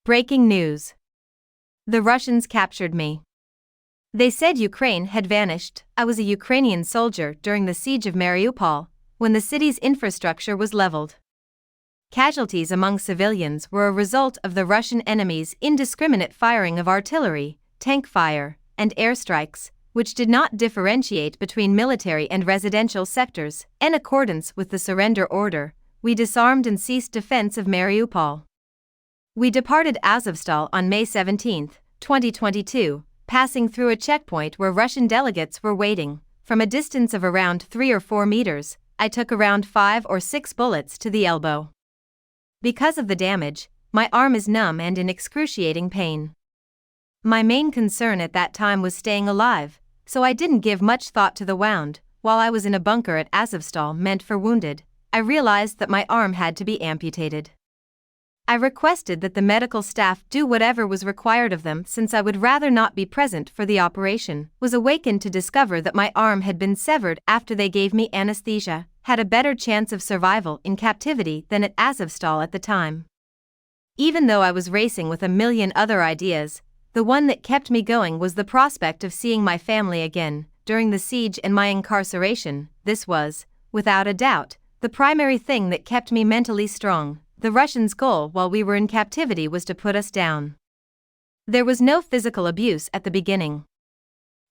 Breaking news. The Russians captured me. They said Ukraine had vanished. I was a Ukrainian soldier during the siege of Mariupol, when the city's infrastructure was leveled. Casualties among civilians were a result of the Russian enemy's indiscriminate firing of artillery, tank fire, and airstrikes, which did not differentiate between military and residential sectors. In accordance with the surrender order, we disarmed and ceased defense of Mariupol. We departed Azovstal on May 17, 2022, passing through a checkpoint where Russian delegates were waiting. From a distance of around 3 or 4 meters, I took around 5 or 6 bullets to the elbow. Because of the damage, my arm is numb and in excruciating pain. My main concern at that time was staying alive, so I didn't give much thought to the wound. While I was in a bunker at Azovstal meant for wounded, I realized that my arm had to be amputated. I requested that the medical staff do whatever was required of them since I would rather not be present for the operation. Was awakened to discover that my arm had been severed after they gave me anesthesia, had a better chance of survival in captivity than at Azovstal at the time. Even though I was racing with a million other ideas, the one that kept me going was the prospect of seeing my family again. During the siege and my incarceration, this was, without a doubt, the primary thing that kept me mentally strong. The Russians' goal while we were in captivity was to put us down. There was no physical abuse at the beginning.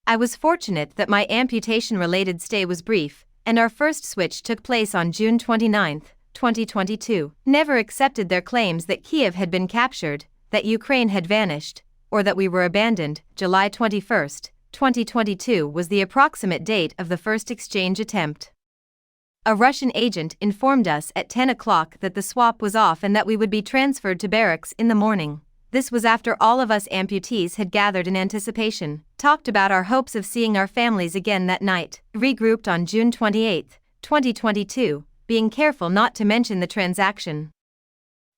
I was fortunate that my amputation-related stay was brief, and our first switch took place on June 29, 2022. Never accepted their claims that Kiev had been captured, that Ukraine had vanished, or that we were abandoned. July 21, 2022 was the approximate date of the first exchange attempt. A Russian agent informed us at 10 o'clock that the swap was off and that we would be transferred to barracks in the morning. This was after all of us amputees had gathered in anticipation, talked about our hopes of seeing our families again that night, regrouped on June 28, 2022, being careful not to mention the transaction.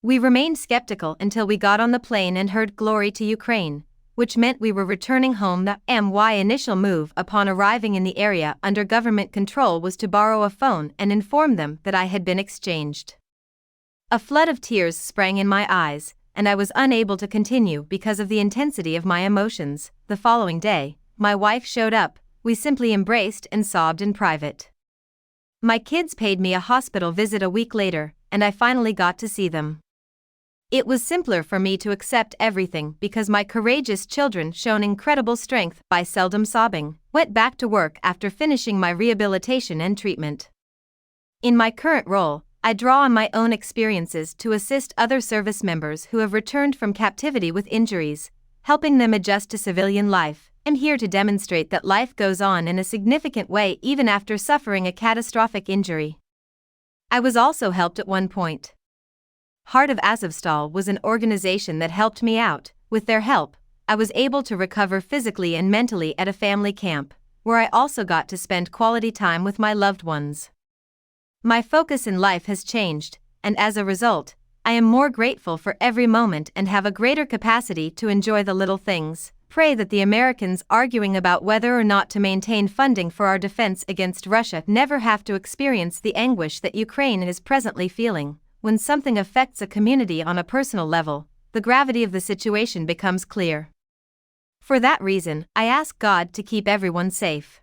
We remained skeptical until we got on the plane and heard "Glory to Ukraine," which meant we were returning home. The initial move upon arriving in the area under government control was to borrow a phone and inform them that I had been exchanged. A flood of tears sprang in my eyes, and I was unable to continue because of the intensity of my emotions. The following day, my wife showed up. We simply embraced and sobbed in private. My kids paid me a hospital visit a week later, and I finally got to see them. It was simpler for me to accept everything because my courageous children shown incredible strength by seldom sobbing. Went back to work after finishing my rehabilitation and treatment. In my current role, I draw on my own experiences to assist other service members who have returned from captivity with injuries, helping them adjust to civilian life. I'm here to demonstrate that life goes on in a significant way even after suffering a catastrophic injury. I was also helped at one point. Heart of Azovstal was an organization that helped me out. With their help, I was able to recover physically and mentally at a family camp, where I also got to spend quality time with my loved ones. My focus in life has changed, and as a result, I am more grateful for every moment and have a greater capacity to enjoy the little things. Pray that the Americans arguing about whether or not to maintain funding for our defense against Russia never have to experience the anguish that Ukraine is presently feeling. When something affects a community on a personal level, the gravity of the situation becomes clear. For that reason, I ask God to keep everyone safe.